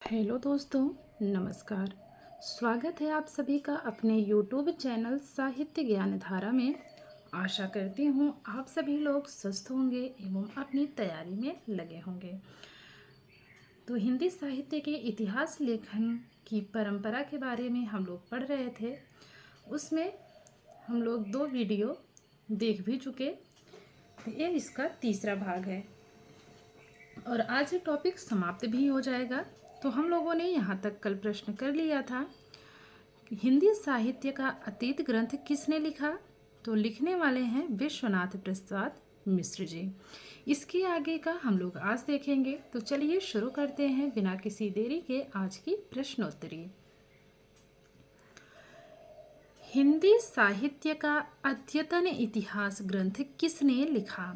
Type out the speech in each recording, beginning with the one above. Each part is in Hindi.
हेलो दोस्तों, नमस्कार। स्वागत है आप सभी का अपने यूट्यूब चैनल साहित्य ज्ञान धारा में। आशा करती हूँ आप सभी लोग स्वस्थ होंगे एवं अपनी तैयारी में लगे होंगे। तो हिंदी साहित्य के इतिहास लेखन की परंपरा के बारे में हम लोग पढ़ रहे थे। उसमें हम लोग 2 वीडियो देख भी चुके। ये इसका तीसरा भाग है और आज ये टॉपिक समाप्त भी हो जाएगा। तो हम लोगों ने यहाँ तक कल प्रश्न कर लिया था कि हिंदी साहित्य का अतीत ग्रंथ किसने लिखा। तो लिखने वाले हैं विश्वनाथ प्रसाद मिश्र जी। इसके आगे का हम लोग आज देखेंगे। तो चलिए शुरू करते हैं बिना किसी देरी के आज की प्रश्नोत्तरी। हिंदी साहित्य का अद्यतन इतिहास ग्रंथ किसने लिखा।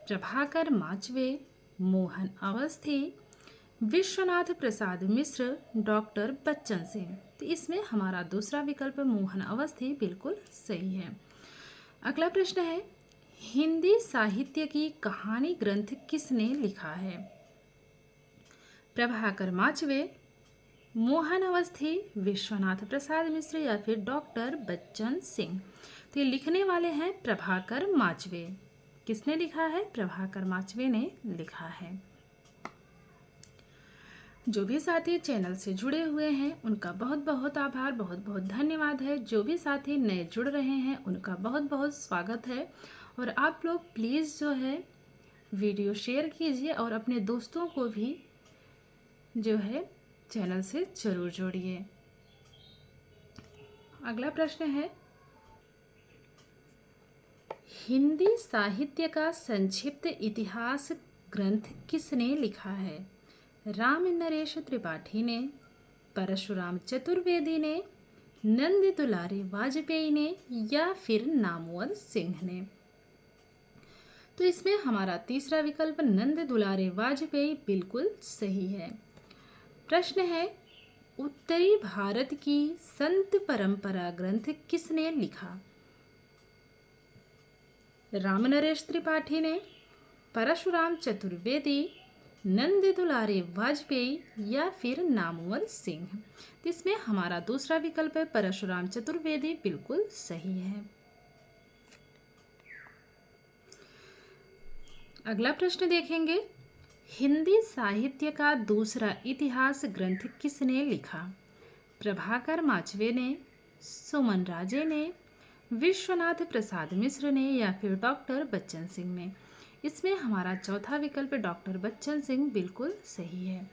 प्रभाकर माचवे, मोहन अवस्थी, विश्वनाथ प्रसाद मिश्र, डॉक्टर बच्चन सिंह। तो इसमें हमारा दूसरा विकल्प मोहन अवस्थी बिल्कुल सही है। अगला प्रश्न है, हिंदी साहित्य की कहानी ग्रंथ किसने लिखा है। प्रभाकर माचवे, मोहन अवस्थी, विश्वनाथ प्रसाद मिश्र या फिर डॉक्टर बच्चन सिंह। तो ये लिखने वाले हैं प्रभाकर माचवे। किसने लिखा है? प्रभाकर माचवे ने लिखा है। जो भी साथी चैनल से जुड़े हुए हैं उनका बहुत बहुत आभार, बहुत बहुत धन्यवाद है। जो भी साथी नए जुड़ रहे हैं उनका बहुत बहुत स्वागत है। और आप लोग प्लीज़ जो है वीडियो शेयर कीजिए और अपने दोस्तों को भी जो है चैनल से ज़रूर जोड़िए। अगला प्रश्न है, हिंदी साहित्य का संक्षिप्त इतिहास ग्रंथ किसने लिखा है। राम नरेश त्रिपाठी ने, परशुराम चतुर्वेदी ने, नंद दुलारे वाजपेयी ने या फिर नामवर सिंह ने। तो इसमें हमारा तीसरा विकल्प नंद दुलारे वाजपेयी बिल्कुल सही है। प्रश्न है, उत्तरी भारत की संत परंपरा ग्रंथ किसने लिखा। राम नरेश त्रिपाठी ने, परशुराम चतुर्वेदी, नंद दुलारे वाजपेयी या फिर नामवर सिंह। इसमें हमारा दूसरा विकल्प है परशुराम चतुर्वेदी बिल्कुल सही है। अगला प्रश्न देखेंगे, हिंदी साहित्य का दूसरा इतिहास ग्रंथ किसने लिखा। प्रभाकर माचवे ने, सुमन राजे ने, विश्वनाथ प्रसाद मिश्र ने या फिर डॉक्टर बच्चन सिंह ने। इसमें हमारा चौथा विकल्प डॉक्टर बच्चन सिंह बिल्कुल सही है।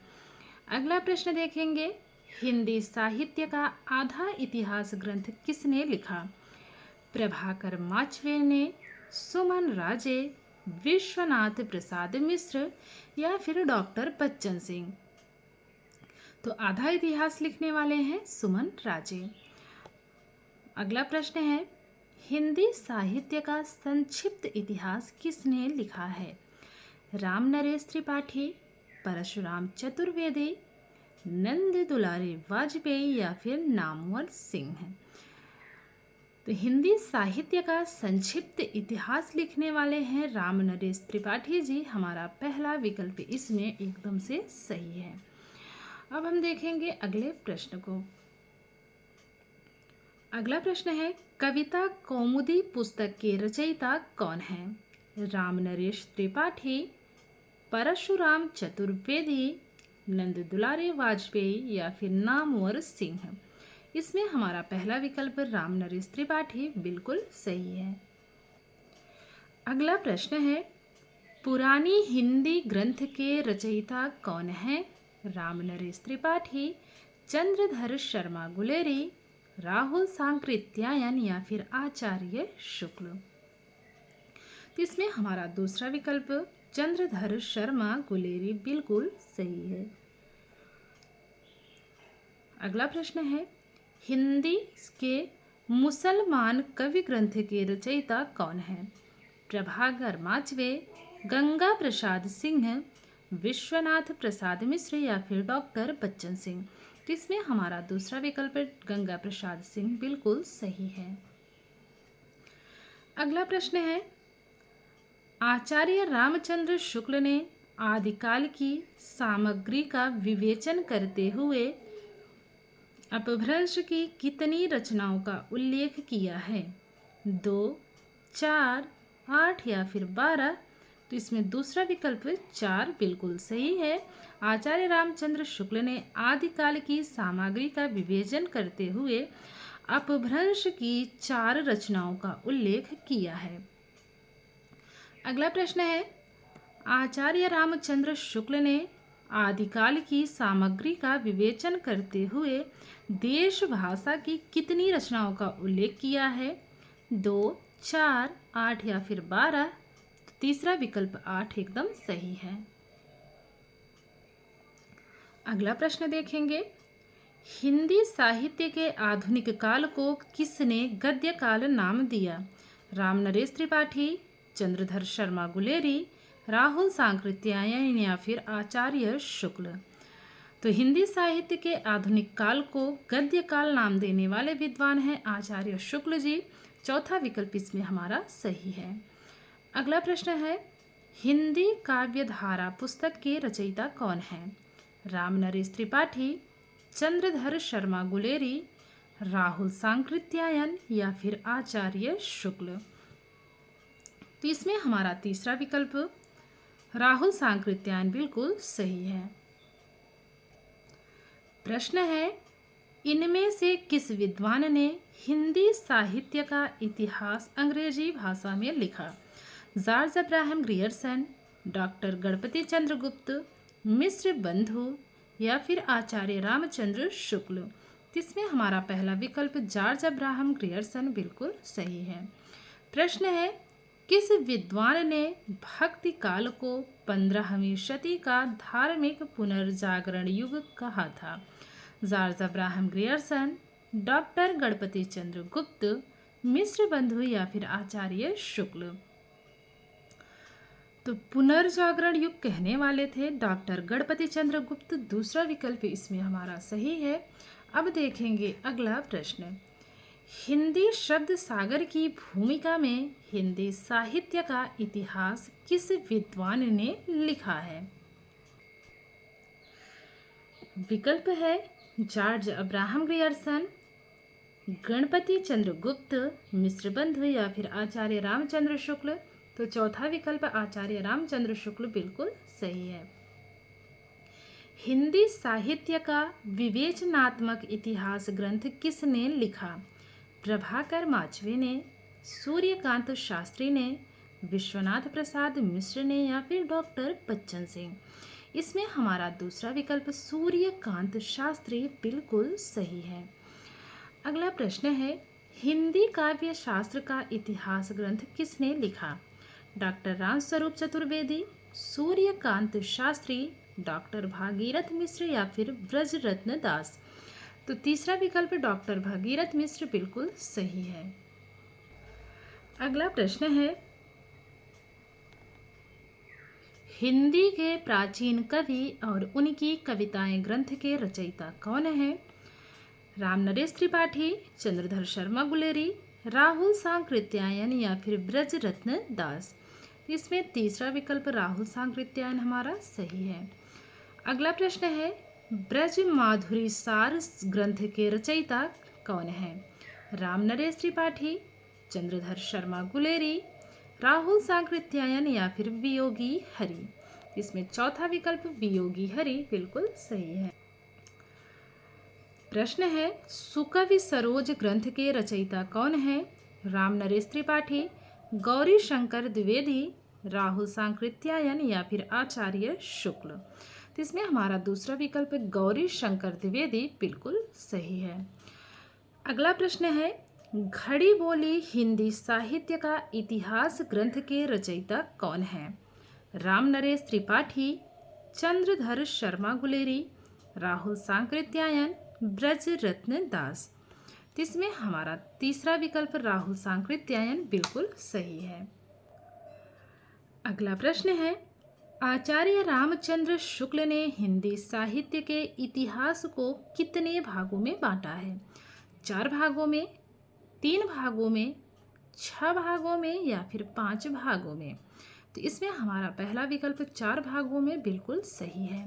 अगला प्रश्न देखेंगे, हिंदी साहित्य का आधा इतिहास ग्रंथ किसने लिखा। प्रभाकर माचवे ने, सुमन राजे, विश्वनाथ प्रसाद मिश्र या फिर डॉक्टर बच्चन सिंह। तो आधा इतिहास लिखने वाले हैं सुमन राजे। अगला प्रश्न है, हिंदी साहित्य का संक्षिप्त इतिहास किसने लिखा है। राम नरेश त्रिपाठी, परशुराम चतुर्वेदी, नंद दुलारे वाजपेयी या फिर नामवर सिंह। तो हिंदी साहित्य का संक्षिप्त इतिहास लिखने वाले हैं राम नरेश त्रिपाठी जी। हमारा पहला विकल्प इसमें एकदम से सही है। अब हम देखेंगे अगले प्रश्न को। अगला प्रश्न है, कविता कौमुदी पुस्तक के रचयिता कौन है। राम नरेश त्रिपाठी, परशुराम चतुर्वेदी, नंद दुलारे वाजपेयी या फिर नामवर सिंह। इसमें हमारा पहला विकल्प राम नरेश त्रिपाठी बिल्कुल सही है। अगला प्रश्न है, पुरानी हिंदी ग्रंथ के रचयिता कौन है। राम नरेश त्रिपाठी, चंद्रधर शर्मा गुलेरी, राहुल सांकृत्यायन या फिर आचार्य शुक्ल। इसमें हमारा दूसरा विकल्प चंद्रधर शर्मा गुलेरी बिल्कुल सही है। अगला प्रश्न है, हिंदी के मुसलमान कवि ग्रंथ के रचयिता कौन है। प्रभाकर माचवे, गंगा प्रसाद सिंह, विश्वनाथ प्रसाद मिश्र या फिर डॉक्टर बच्चन सिंह। तो इसमें हमारा दूसरा विकल्प गंगा प्रसाद सिंह बिल्कुल सही है। अगला प्रश्न है, आचार्य रामचंद्र शुक्ल ने आदिकाल की सामग्री का विवेचन करते हुए अपभ्रंश की कितनी रचनाओं का उल्लेख किया है? 2, 4, 8 या फिर 12? तो इसमें दूसरा विकल्प 4 बिल्कुल सही है। आचार्य रामचंद्र शुक्ल ने आदिकाल की सामग्री का विवेचन करते हुए अपभ्रंश की 4 रचनाओं का उल्लेख किया है। अगला प्रश्न है, आचार्य रामचंद्र शुक्ल ने आदिकाल की सामग्री का विवेचन करते हुए देश भाषा की कितनी रचनाओं का उल्लेख किया है? 2, 4, 8 या फिर 12? तो तीसरा विकल्प 8 एकदम सही है। अगला प्रश्न देखेंगे, हिंदी साहित्य के आधुनिक काल को किसने गद्य काल नाम दिया? रामनरेश त्रिपाठी, चंद्रधर शर्मा गुलेरी, राहुल सांकृत्यायन या फिर आचार्य शुक्ल? तो हिंदी साहित्य के आधुनिक काल को गद्य काल नाम देने वाले विद्वान हैं आचार्य शुक्ल जी। चौथा विकल्प इसमें हमारा सही है। अगला प्रश्न है, हिंदी काव्य धारा पुस्तक के रचयिता कौन हैं? रामनरेश त्रिपाठी, चंद्रधर शर्मा गुलेरी, राहुल सांकृत्यायन या फिर आचार्य शुक्ल? तो इसमें हमारा तीसरा विकल्प राहुल सांकृत्यायन बिल्कुल सही है। प्रश्न है, इनमें से किस विद्वान ने हिंदी साहित्य का इतिहास अंग्रेजी भाषा में लिखा? George Abraham Grierson, doctor Ganapati Chandra Gupta, Mishra बंधु या फिर आचार्य रामचंद्र शुक्ल? इसमें हमारा पहला विकल्प जॉर्ज अब्राहम ग्रियर्सन बिल्कुल सही है। प्रश्न है, किस विद्वान ने भक्ति काल को 15वीं शती का धार्मिक पुनर्जागरण युग कहा था? George Abraham Grierson, doctor Ganapati Chandra Gupta, Mishra बंधु या फिर आचार्य शुक्ल? तो पुनर्जागरण युग कहने वाले थे डॉक्टर गणपति चंद्र गुप्त। दूसरा विकल्प इसमें हमारा सही है। अब देखेंगे अगला प्रश्न, हिंदी शब्द सागर की भूमिका में हिंदी साहित्य का इतिहास किस विद्वान ने लिखा है? विकल्प है George Abraham Grierson, Ganpati Chandra Gupta, Mishra बंधु या फिर आचार्य रामचंद्र शुक्ल? तो चौथा विकल्प आचार्य रामचंद्र शुक्ल बिल्कुल सही है। हिंदी साहित्य का विवेचनात्मक इतिहास ग्रंथ किसने लिखा? प्रभाकर माचवे ने, सूर्यकांत शास्त्री ने, विश्वनाथ प्रसाद मिश्र ने या फिर डॉक्टर बच्चन सिंह? इसमें हमारा दूसरा विकल्प सूर्यकांत शास्त्री बिल्कुल सही है। अगला प्रश्न है, हिंदी काव्य शास्त्र का इतिहास ग्रंथ किसने लिखा? डॉक्टर रामस्वरूप चतुर्वेदी, सूर्यकांत शास्त्री, डॉक्टर भागीरथ मिश्र या फिर ब्रजरत्न दास? तो तीसरा विकल्प डॉक्टर भागीरथ मिश्र बिल्कुल सही है। अगला प्रश्न है, हिंदी के प्राचीन कवि और उनकी कविताएं ग्रंथ के रचयिता कौन हैं? रामनरेश त्रिपाठी, चंद्रधर शर्मा गुलेरी, राहुल सांकृत्यायन या फिर ब्रजरत्न दास? इसमें तीसरा विकल्प राहुल सांकृत्यायन हमारा सही है। अगला प्रश्न है, ब्रज माधुरी सार ग्रंथ के रचयिता कौन हैं? रामनरेश त्रिपाठी, चंद्रधर शर्मा गुलेरी, राहुल सांकृत्यायन या फिर वियोगी हरि? इसमें चौथा विकल्प वियोगी हरि बिल्कुल सही है। प्रश्न है, सुकवि सरोज ग्रंथ के रचयिता कौन हैं? रामनरेश त्रिपाठी, गौरी शंकर द्विवेदी, राहुल सांकृत्यायन या फिर आचार्य शुक्ल? तो इसमें हमारा दूसरा विकल्प गौरी शंकर द्विवेदी बिल्कुल सही है। अगला प्रश्न है, घड़ी बोली हिंदी साहित्य का इतिहास ग्रंथ के रचयिता कौन हैं? रामनरेश त्रिपाठी, चंद्रधर शर्मा गुलेरी, राहुल सांकृत्यायन, ब्रजरत्न दास? तो इसमें हमारा तीसरा विकल्प राहुल सांकृत्यायन बिल्कुल सही है। अगला प्रश्न है, आचार्य रामचंद्र शुक्ल ने हिंदी साहित्य के इतिहास को कितने भागों में बांटा है? 4 भागों में, 3 भागों में, 6 भागों में या फिर 5 भागों में? तो इसमें हमारा पहला विकल्प 4 भागों में बिल्कुल सही है।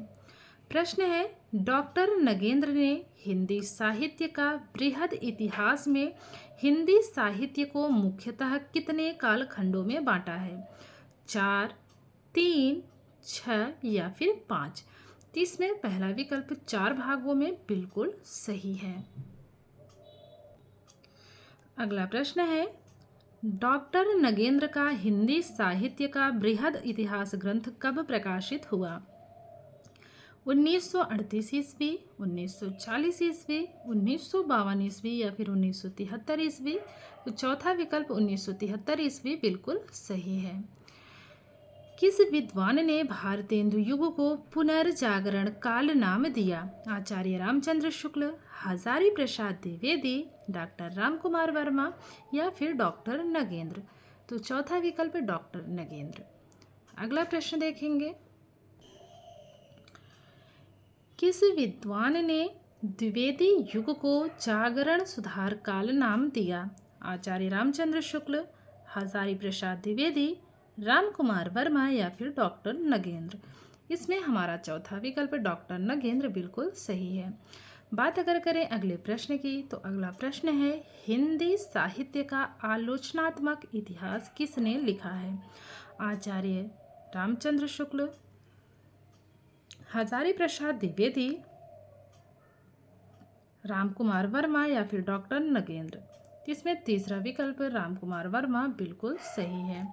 प्रश्न है, डॉक्टर नगेंद्र ने हिंदी साहित्य का बृहद इतिहास में हिंदी साहित्य को मुख्यतः कितने कालखंडों में बांटा है? 4, 3, 6 या फिर 5? तो इसमें पहला विकल्प 4 भागों में बिल्कुल सही है। अगला प्रश्न है, डॉक्टर नगेंद्र का हिंदी साहित्य का बृहद इतिहास ग्रंथ कब प्रकाशित हुआ? 1938 ईस्वी, 1940 ईस्वी, 1952 ईस्वी या फिर 1973 ईस्वी? तो चौथा विकल्प 1973 ईस्वी बिल्कुल सही है। किस विद्वान ने भारतेंदु युग को पुनर्जागरण काल नाम दिया? आचार्य रामचंद्र शुक्ल, हजारी प्रसाद द्विवेदी, डॉक्टर रामकुमार वर्मा या फिर डॉक्टर नगेंद्र? तो चौथा विकल्प डॉक्टर नगेंद्र। अगला प्रश्न देखेंगे, किस विद्वान ने द्विवेदी युग को जागरण सुधार काल नाम दिया? आचार्य रामचंद्र शुक्ल, हजारी प्रसाद द्विवेदी, रामकुमार वर्मा या फिर डॉक्टर नगेंद्र? इसमें हमारा चौथा विकल्प डॉक्टर नगेंद्र बिल्कुल सही है। बात अगर करें अगले प्रश्न की, तो अगला प्रश्न है, हिंदी साहित्य का आलोचनात्मक इतिहास किसने लिखा है? आचार्य रामचंद्र शुक्ल, हजारी प्रसाद द्विवेदी, रामकुमार वर्मा या फिर डॉक्टर नगेंद्र? इसमें तीसरा विकल्प रामकुमार वर्मा बिल्कुल सही है।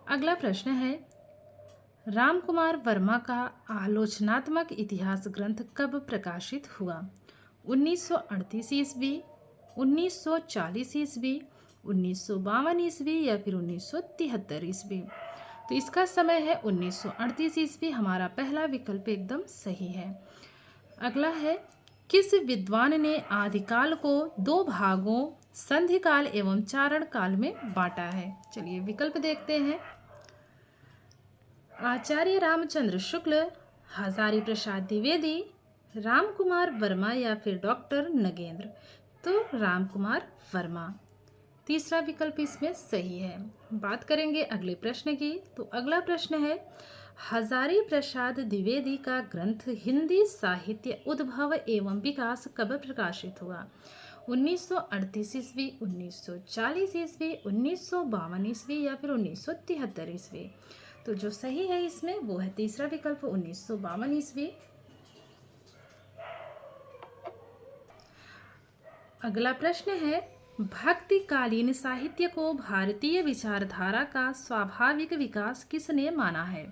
अगला प्रश्न है, रामकुमार वर्मा का आलोचनात्मक इतिहास ग्रंथ कब प्रकाशित हुआ? 1938 ईस्वी, 1940 ईस्वी, 1952 ईस्वी या फिर 1973 ईस्वी? तो इसका समय है 1938 ईस्वी, हमारा पहला विकल्प एकदम सही है। अगला है, किस विद्वान ने आदिकाल को 2 भागों संधि काल एवं चारण काल में बांटा है? चलिए विकल्प देखते हैं। आचार्य रामचंद्र शुक्ल, हजारी प्रसाद द्विवेदी, रामकुमार वर्मा या फिर डॉक्टर नगेंद्र? तो रामकुमार वर्मा तीसरा विकल्प इसमें सही है। बात करेंगे अगले प्रश्न की, तो अगला प्रश्न है, हजारी प्रसाद द्विवेदी का ग्रंथ हिंदी साहित्य उद्भव एवं विकास कब प्रकाशित हुआ? 1938 ईस्वी, 1940 ईस्वी, 1952 ईस्वी या फिर 1973 ईस्वी? तो जो सही है इसमें वो है तीसरा विकल्प 1952 ईस्वी। अगला प्रश्न है, भक्तिकालीन साहित्य को भारतीय विचारधारा का स्वाभाविक विकास किसने माना है?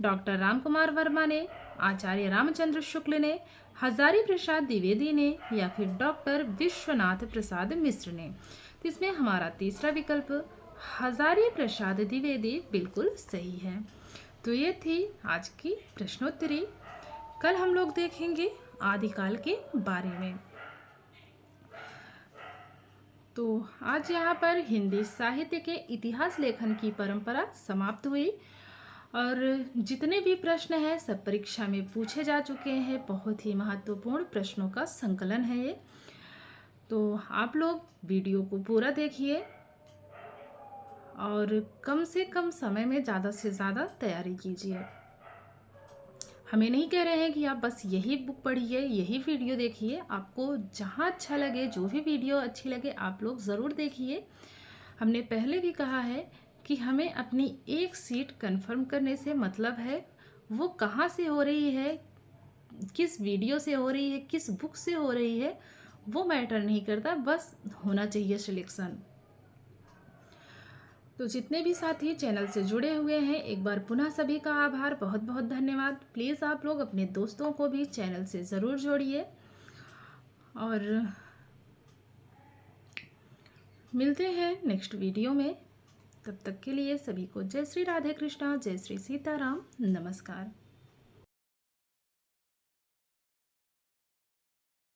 डॉक्टर रामकुमार वर्मा ने, आचार्य रामचंद्र शुक्ल ने, हजारी प्रसाद द्विवेदी ने या फिर डॉक्टर विश्वनाथ प्रसाद मिश्र ने? तो इसमें हमारा तीसरा विकल्प हजारी प्रसाद द्विवेदी बिल्कुल सही है। तो ये थी आज की प्रश्नोत्तरी। कल हम लोग देखेंगे आदिकाल के बारे में। तो आज यहाँ पर हिंदी साहित्य के इतिहास लेखन की परंपरा समाप्त हुई और जितने भी प्रश्न हैं सब परीक्षा में पूछे जा चुके हैं। बहुत ही महत्वपूर्ण प्रश्नों का संकलन है ये। तो आप लोग वीडियो को पूरा देखिए और कम से कम समय में ज़्यादा से ज़्यादा तैयारी कीजिए। हमें नहीं कह रहे हैं कि आप बस यही बुक पढ़िए, यही वीडियो देखिए। आपको जहाँ अच्छा लगे, जो भी वीडियो अच्छी लगे, आप लोग ज़रूर देखिए। हमने पहले भी कहा है कि हमें अपनी एक सीट कंफर्म करने से मतलब है वो कहाँ से हो रही है, किस वीडियो से हो रही है, किस बुक से हो रही है, वो मैटर नहीं करता, बस होना चाहिए सिलेक्शन। तो जितने भी साथी चैनल से जुड़े हुए हैं, एक बार पुनः सभी का आभार, बहुत बहुत धन्यवाद। प्लीज़ आप लोग अपने दोस्तों को भी चैनल से ज़रूर जोड़िए और मिलते हैं नेक्स्ट वीडियो में। तब तक के लिए सभी को जय श्री राधे कृष्णा, जय श्री सीताराम, नमस्कार।